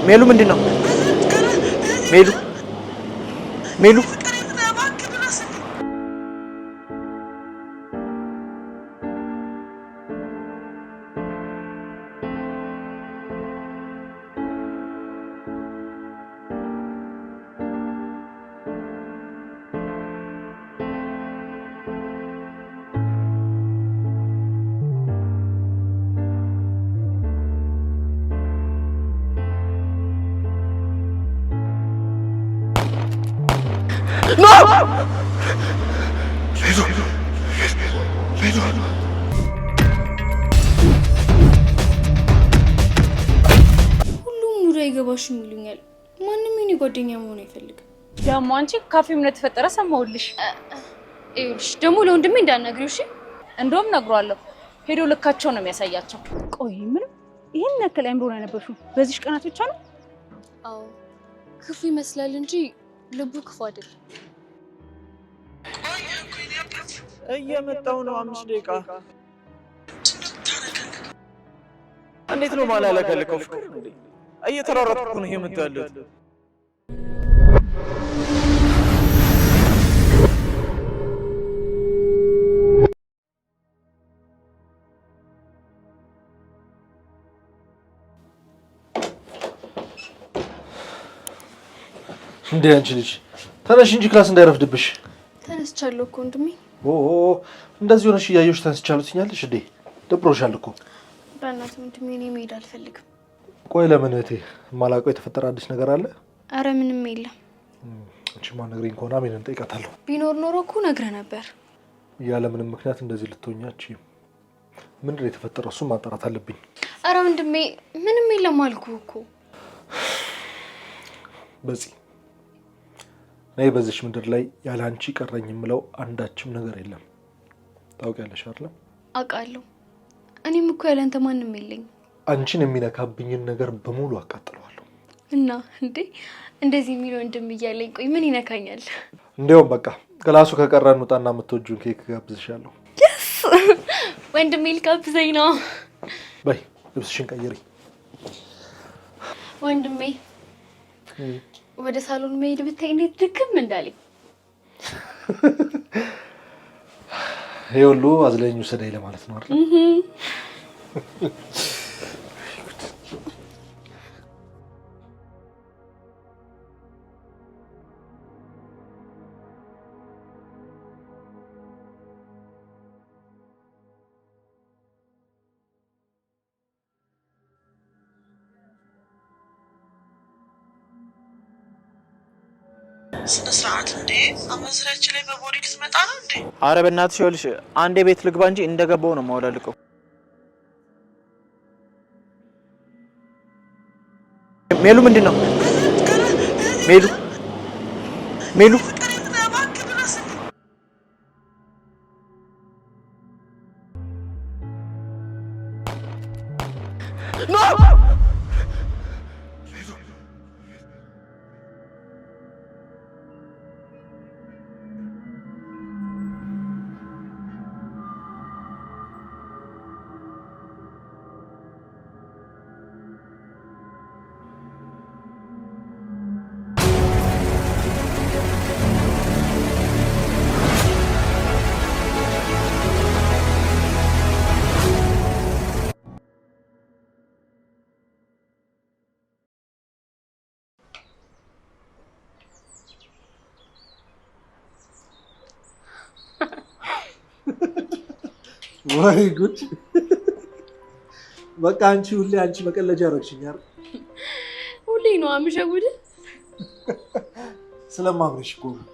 ሜሉ ምንድነው? ሜሉ ሜሉ No! ሁሉም ሙዳ ይገባሽም ይሉኛል። ማንንም የኔ ጓደኛ መሆን አይፈልግም። ደግሞ አንቺ ካፌ ምን ተፈጠረ ሰማውልሽ? ይኸውልሽ ደግሞ ለወንድሜ እንዳናግሪው እሺ? እንደውም ነግሯለሁ። ሄዶ ልካቸው ነው የሚያሳያቸው። ቆይ ምንም ይሄን ያክል አይምሮን ያነበብሽው በዚህ ቀናት ብቻ ነው? አዎ ክፉ ይመስላል እንጂ ልቡ ክፉ አይደለም። እየመጣው ነው 5 ደቂቃ። እንዴት ነው ማላለከልከው? ፍቅር እንዴ እየተራራጥኩ ነው እየመጣው ያለሁት። እንዴ አንቺ ልጅ ተነሽ እንጂ ክላስ እንዳይረፍድብሽ። ተነስቻለሁ እኮ ወንድሜ። እንደዚህ ሆነሽ እያየሁሽ ተነስቻለሁ ትኛለሽ እንዴ? ደብሮሻል እኮ። በእናትህ ወንድሜ እኔ መሄድ አልፈልግም። ቆይ ለምን እህቴ? የማላውቀው የተፈጠረ አዲስ ነገር አለ? አረ ምንም የለም። አንቺማ ነግሪኝ ከሆነ አሜንን ጠይቃታለሁ። ቢኖር ኖሮ እኮ ነግረህ ነበር። ያለ ምንም ምክንያት እንደዚህ ልትሆኛች ምንድን ነው የተፈጠረው? እሱን ማጣራት አለብኝ። አረ ወንድሜ ምንም የለም አልኩህ እኮ። በዚህ ነይ በዚች ምድር ላይ ያለ አንቺ ቀረኝ የምለው አንዳችም ነገር የለም። ታውቂያለሽ አይደል? አውቃለሁ። እኔም እኮ ያለ አንተ ማንንም የለኝ። አንቺን የሚነካብኝን ነገር በሙሉ አቃጥለዋለሁ። እና እንዴ እንደዚህ የሚለው ወንድም እያለኝ ቆይ ምን ይነካኛል? እንደውም በቃ ክላሱ ከቀረን ውጣና የምትወጂውን ኬክ ጋብዝሻለሁ። የስ ወንድሜ ልጋብዘኝ ነው። በይ ልብስሽን ቀይሪ። ወንድሜ ወደ ሳሎን መሄድ ብታይ እንዴት ድክም እንዳለኝ። ይሄ ሁሉ አዝለኝ ወሰደኝ ለማለት ነው አይደል? ስነ ስርዓት እንዴ አመዝራችን ላይ በቦዲ ልትመጣ ነው እንዴ? አረ በእናትሽ ይኸውልሽ አንዴ ቤት ልግባ እንጂ እንደገባው ነው ማውላልቀው። ሜሉ ምንድነው? ሜሉ ሜሉ ወይ ጉድ! በቃ አንቺ ሁሌ አንቺ መቀለጃ አደረግሽኝ አይደል? ሁሌ ነው አምሸጉድ። ስለማምንሽ እኮ ነው።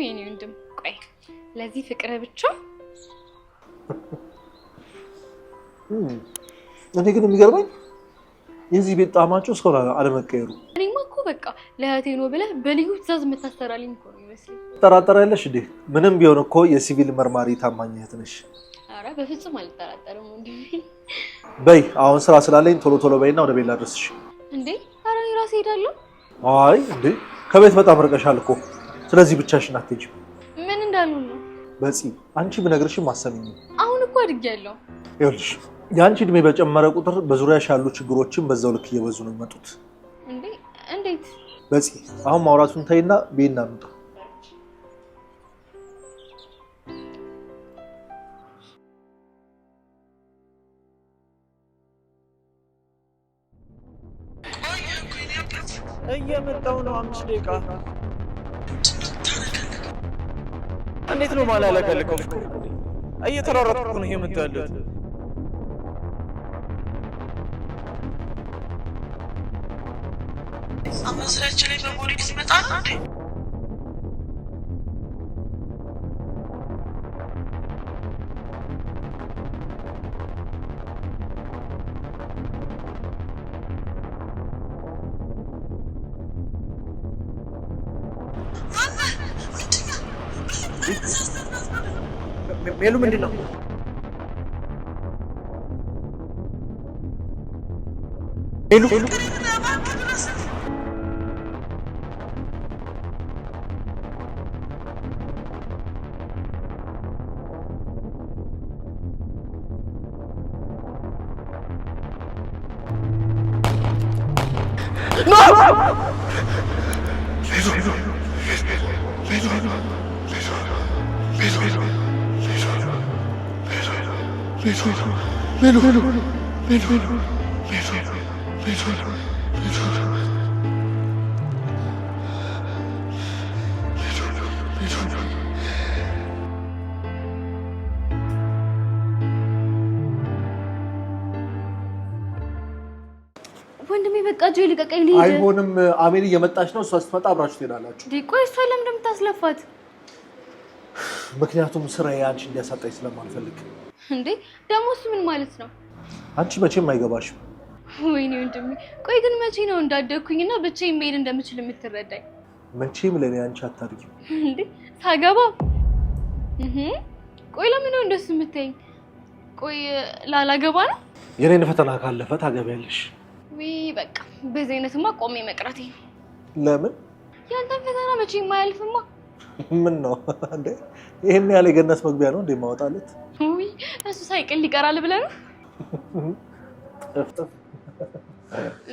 የኔ ወንድም ቆይ ለዚህ ፍቅር ብቻ እኔ ግን የሚገርመኝ የዚህ ቤት ጣማቸው ሰው አለመቀየሩ። እኔማ እኮ በቃ ለእህቴ ነው ብለህ በልዩ ትዕዛዝ የምታሰራልኝ እኮ ነው ይመስለኝ። ትጠራጠሪያለሽ እንዴ? ምንም ቢሆን እኮ የሲቪል መርማሪ ታማኝ እህት ነሽ። ኧረ በፍጹም አልጠራጠርም ወንድሜ። በይ አሁን ስራ ስላለኝ ቶሎ ቶሎ በይና ወደ ቤት ላድርስሽ። እንዴ ኧረ እኔ ራሴ ሄዳለሁ። አይ እንዴ ከቤት በጣም ርቀሻል እኮ። ስለዚህ ብቻሽን አትሄጂም። ምን እንዳሉ ነው? በፂ አንቺ ብነግርሽም አሰሚኝ። አሁን እኮ አድጌያለሁ። ይኸውልሽ የአንቺ እድሜ በጨመረ ቁጥር በዙሪያሽ ያሉ ችግሮችን በዛው ልክ እየበዙ ነው የሚመጡት። እንዴት በዚህ አሁን ማውራቱን ታይና ቤና እንውጣ እየመጣው ነው 5 ደቂቃ እንዴት ነው ማላለቀልከው እየተራራጥኩ ነው የመጣለው አመዝራችን ላይ በሞዴል ሲመጣ እንዴ ሜሉ ምንድነው ሜሉ ወንድሜ በቃ ጆይ ልቀቀኝ ልሂድ አይሆንም አሜን እየመጣች ነው እሷ ስትመጣ አብራችሁ ትሄዳላችሁ ቆይ እሷ ለምን እንደምታስለፋት ምክንያቱም ስራዬ አንቺ እንዲያሳጣኝ ስለማልፈልግ እንዴ ደሞስ ምን ማለት ነው አንቺ መቼም አይገባሽም ወይኔ ወንድሜ ቆይ ግን መቼ ነው እንዳደኩኝና ብቻዬን መሄድ እንደምችል የምትረዳኝ መቼም ለኔ አንቺ አታርጊው እንዴ ሳገባ ቆይ ለምን ነው እንደሱ የምትይኝ ቆይ ላላገባ ነው የኔን ፈተና ካለፈ ታገቢያለሽ ወይ በቃ በዚህ አይነትማ ቆሜ መቅረቴ ለምን ያንተን ፈተና መቼ የማያልፍማ ምን ነው እንዴ ይሄን ያለ ገነት መግቢያ ነው እንዴ ማውጣለት ወይ እሱ ሳይቀል ይቀራል ብለህ ነው ጥፍጥፍ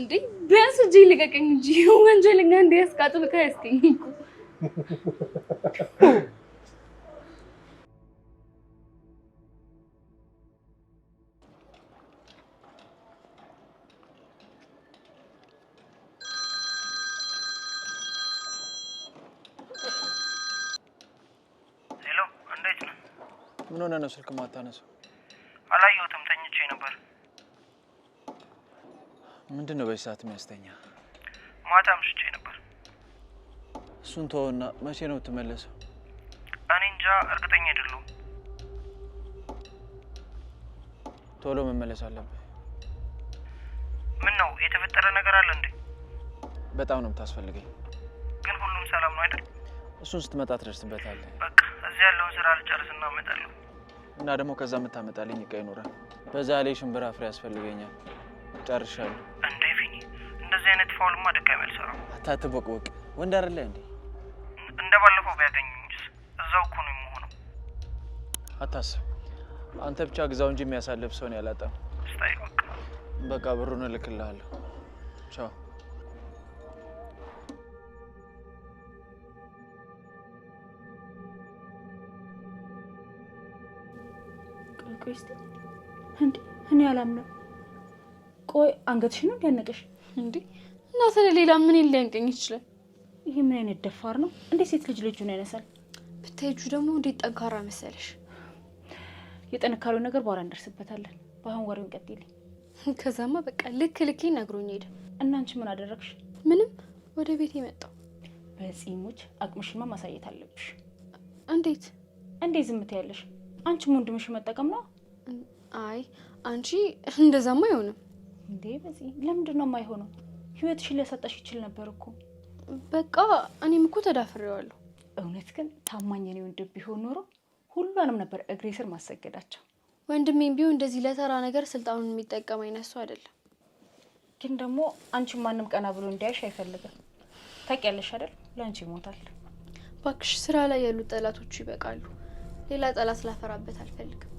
እንዴ ቢያንስ እጄ ልቀቀኝ እንጂ ወንጀለኛ እንደ ያስቃጥልካ ያስቀኝ ምን ሆነ ነው ስልክ ማታነሳው አላየሁትም ተኝቼ ነበር ምንድነው በሰዓት የሚያስተኛ ማታ ምሽቼ ነበር እሱን ተወውና መቼ ነው የምትመለሰው እኔ እንጃ እርግጠኛ አይደለሁም ቶሎ መመለስ አለብህ ምን ነው የተፈጠረ ነገር አለ እንዴ በጣም ነው የምታስፈልገኝ ግን ሁሉም ሰላም ነው አይደል እሱን ስትመጣ ትደርስበታለህ በቃ እዚህ ያለውን ስራ ልጨርስና እመጣለሁ እና ደግሞ ከዛ የምታመጣልኝ እቃ ይኖራል በዛ ላይ ሽምብራ ፍሬ ያስፈልገኛል ጨርሻለሁ እንዴ ፊኒ እንደዚህ አይነት ፋውልማ ድጋሚ አልሰራም አታትቦቅቦቅ ወንድ አይደለ እንዴ እንደባለፈው ቢያገኙኝስ እዛው እኮ ነው የምሆነው አታስብ አንተ ብቻ ግዛው እንጂ የሚያሳልፍ ሰው ነው ያላጣው ስታይ በቃ ብሩን እልክልሃለሁ ቻው ቆይስቲ እንዴ እኔ አላምነው ቆይ አንገትሽ ነው ያነቀሽ እንዴ እና ስለሌላ ምን ሊያንቀኝ ይችላል ይሄ ምን አይነት ደፋር ነው እንዴ ሴት ልጅ ልጁን ያነሳል ብታይጁ ደግሞ እንዴት ጠንካራ መሰለሽ የጠነካራው ነገር በኋላ እንደርስበታለን ባሁን ወሬውን ቀጥይልኝ ከዛማ በቃ ልክ ነግሮኝ ሄደ እና አንቺ ምን አደረግሽ ምንም ወደ ቤት የመጣው በጺሙች አቅምሽማ ማሳየት አለብሽ እንዴት ዝም ትያለሽ አንቺ ወንድምሽ መጠቀም ነው አይ አንቺ እንደዛማ አይሆንም እንዴ በዚህ ለምንድን ነው የማይሆነው ህይወትሽን ሊያሳጣሽ ይችላል ነበር እኮ በቃ እኔም እኮ ተዳፍሬዋለሁ እውነት ግን ታማኝ ነው ወንድም ቢሆን ኖሮ ሁሉንም ነበር እግሬ ስር ማሰገዳቸው ወንድሜም ቢሆን እንደዚህ ለተራ ነገር ስልጣኑን የሚጠቀም አይነሱ አይደለም ግን ደግሞ አንቺ ማንንም ቀና ብሎ እንዲያይሽ አይፈልግም ታውቂያለሽ አይደል ላንቺ ይሞታል ባክሽ ስራ ላይ ያሉ ጠላቶቹ ይበቃሉ ሌላ ጠላት ላፈራበት አልፈልግም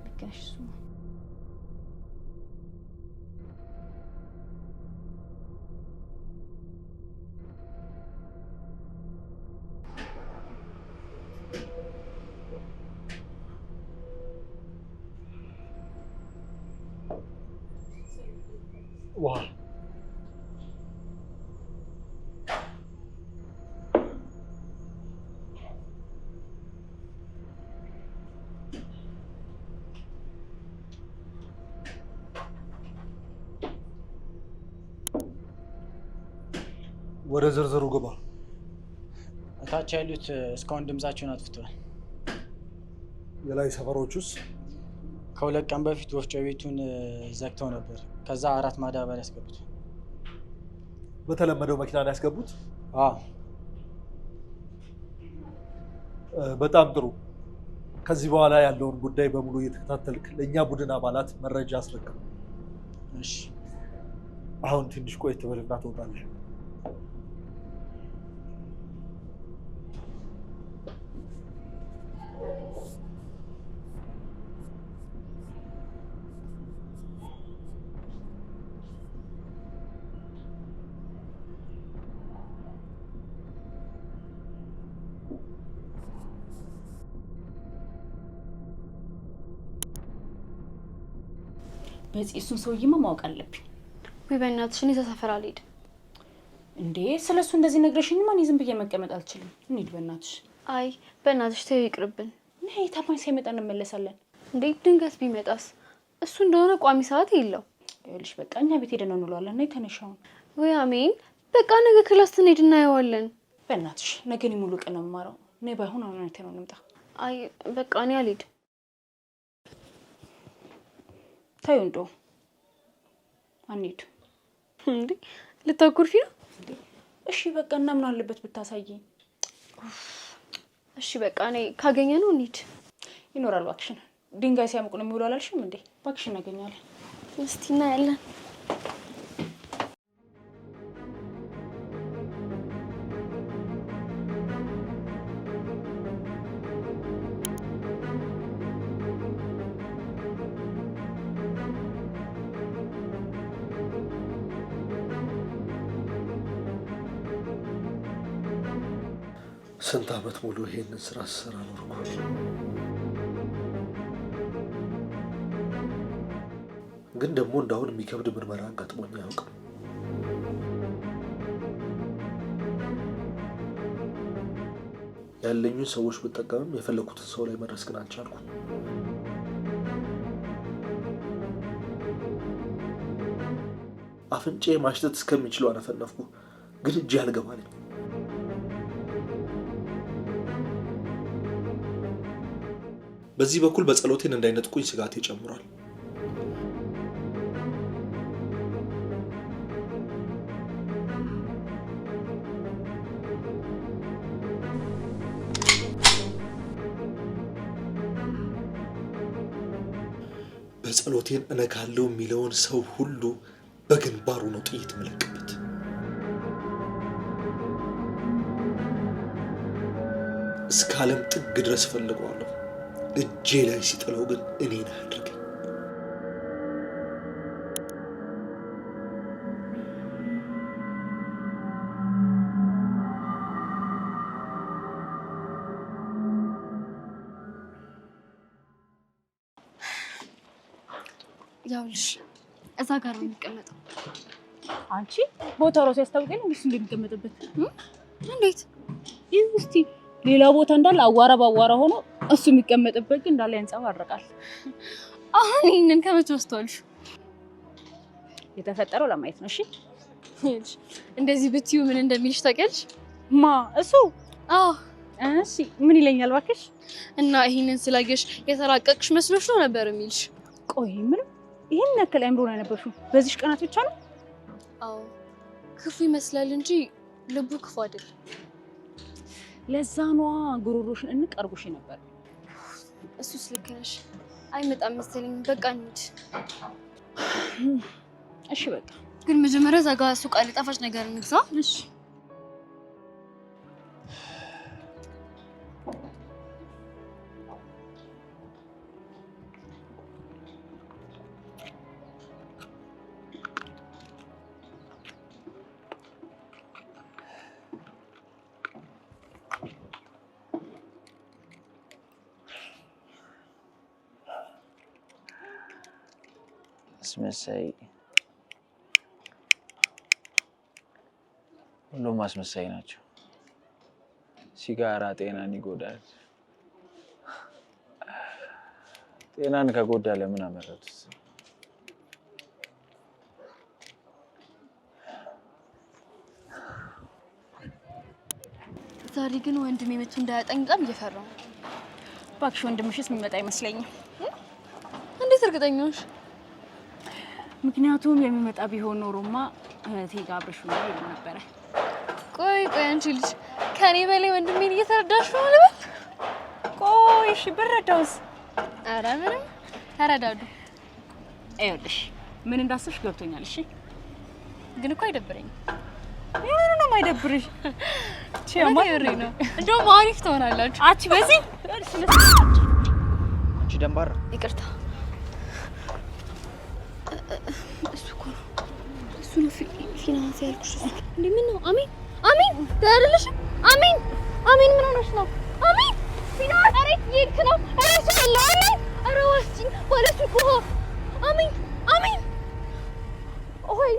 ልክነሽ ውሃ ወደ ዝርዝሩ ግባ። እታች ያሉት እስካሁን ድምጻቸውን አጥፍተዋል። የላይ ሰፈሮቹስ? ከሁለት ቀን በፊት ወፍጮ ቤቱን ዘግተው ነበር። ከዛ 4 ማዳበሪያ ያስገቡት። በተለመደው መኪና ነው ያስገቡት? አዎ። በጣም ጥሩ። ከዚህ በኋላ ያለውን ጉዳይ በሙሉ እየተከታተልክ ለእኛ ቡድን አባላት መረጃ አስረክብ። እሺ። አሁን ትንሽ ቆየት በልና ትወጣለህ። በዚህ እሱን ሰውዬማ ማወቅ አለብኝ። ወይ በእናትሽ እኔ ተሰፈር አልሄድም እንዴ? ስለሱ እንደዚህ ነግረሽኝ ማን ይዝም ብዬ መቀመጥ አልችልም። እንሂድ በእናትሽ። አይ በእናትሽ ተይው ይቅርብን። ነይ ታማኝ ሳይመጣ እንመለሳለን። እንዴ ድንገት ቢመጣስ? እሱ እንደሆነ ቋሚ ሰዓት የለው። ይኸውልሽ በቃ እኛ ቤት ሄደን እንውላለን። ነይ ተነሻውን። ወይ አሜን። በቃ ነገ ክላስ እንሄድ እናየዋለን። በእናትሽ ነገ እኔ ሙሉ ቀን ነው የምማረው። ነይ ባይሆን አሁን አይተነው እንምጣ። አይ በቃ እኔ አልሄድም። ታዩ እንደው አንሂድ። እንዴ ልታኩርፊ ነው? እሺ በቃ እና ምን አለበት ብታሳይኝ? እሺ በቃ እኔ ካገኘ ነው እንሂድ። ይኖራል እባክሽን። ድንጋይ ሲያምቁ ነው የሚውሉ አላልሽም እንዴ? እባክሽን እናገኛለን። እስቲ እናያለን። ስንት ዓመት ሙሉ ይሄንን ስራ ስሰራ ኖርኩ። ግን ደግሞ እንዳሁን የሚከብድ ምርመራ አጋጥሞኝ አያውቅም። ያለኙን ሰዎች ብጠቀምም የፈለኩትን ሰው ላይ መድረስ ግን አልቻልኩም። አፍንጬ ማሽተት እስከሚችለው አነፈነፍኩ፣ ግን እጄ አልገባልኝ። በዚህ በኩል በጸሎቴን እንዳይነጥቁኝ ስጋቴ ጨምሯል። በጸሎቴን እነካለው የሚለውን ሰው ሁሉ በግንባሩ ነው ጥይት መለቀበት። እስከ ዓለም ጥግ ድረስ ፈልገዋለሁ። እጄ ላይ ሲጥለው ግን እኔን አያድርገኝ። ያውልሽ እዛ ጋር ነው የሚቀመጠው። አንቺ ቦታው ራሱ ያስታውቀኝ ነው እሱ እንደሚቀመጥበት። እንዴት? ይህ እስቲ ሌላ ቦታ እንዳለ አዋራ ባዋራ ሆኖ እሱ የሚቀመጥበት ግን እንዳለ ያንጸባርቃል። አሁን ይሄንን ከመቼ ወስቷልሽ? የተፈጠረው ለማየት ነው። እሺ እንደዚህ ብትዩ ምን እንደሚልሽ ታውቂያለሽ? ማ እሱ? አዎ። እሺ ምን ይለኛል እባክሽ? እና ይሄንን ስላየሽ የተራቀቅሽ መስሎሽ ነው ነበር የሚልሽ? ቆይ ምን ይሄን ያክል አይምሮ ነው ያነበብሽው በዚህ ቀናት ብቻ ነው? አዎ ክፉ ይመስላል እንጂ ልቡ ክፉ አይደለም። ለዛ ነዋ ጉሮሮሽን እንቀርጉሽ ነበር። እሱስ ልክ ነሽ። አይመጣም መሰለኝ። በቃ እንሂድ። እሺ በቃ ግን መጀመሪያ እዛ ጋር ሱቅ አለ፣ ጣፋጭ ነገር እንግዛ። እሺ አስመሳይ ሁሉም ማስመሳይ ናቸው። ሲጋራ ጤናን ይጎዳል። ጤናን ከጎዳ ለምን አመረቱት? ዛሬ ግን ወንድሜ መጥቶ እንዳያጠኝ በጣም እየፈራሁ። እባክሽ ወንድምሽስ የሚመጣ አይመስለኝም። እንዴት እርግጠኛ ነሽ? ምክንያቱም የሚመጣ ቢሆን ኖሮማ እህቴ ጋር አብረሽ ነው ይል ነበር። ቆይ አንቺ ልጅ ከኔ በላይ ወንድሜን እየተረዳሽ ነው ልበል? ቆይ እሺ ብረዳውስ? ኧረ ምንም ተረዳዱ። ይኸውልሽ ምን እንዳሰብሽ ገብቶኛል። እሺ ግን እኮ አይደብረኝም። ምን ነው የማይደብርሽ? ቺያማ ይሪ ነው እንደውም አሪፍ ትሆናላችሁ። አቺ በዚህ አንቺ ደንባራ ይቅርታ። እሱ እኮ ነው ፊናንስ ያልኩሽ። እንዴ ምን ነው? አሚን ታያለሽ? አሚን ምን ሆነሽ ነው? አሚን ፊናንስ አሬ ይክ ነው። አሬ ሰላም አሬ ወስጪ ባለሽ እኮ አሚን ኦይ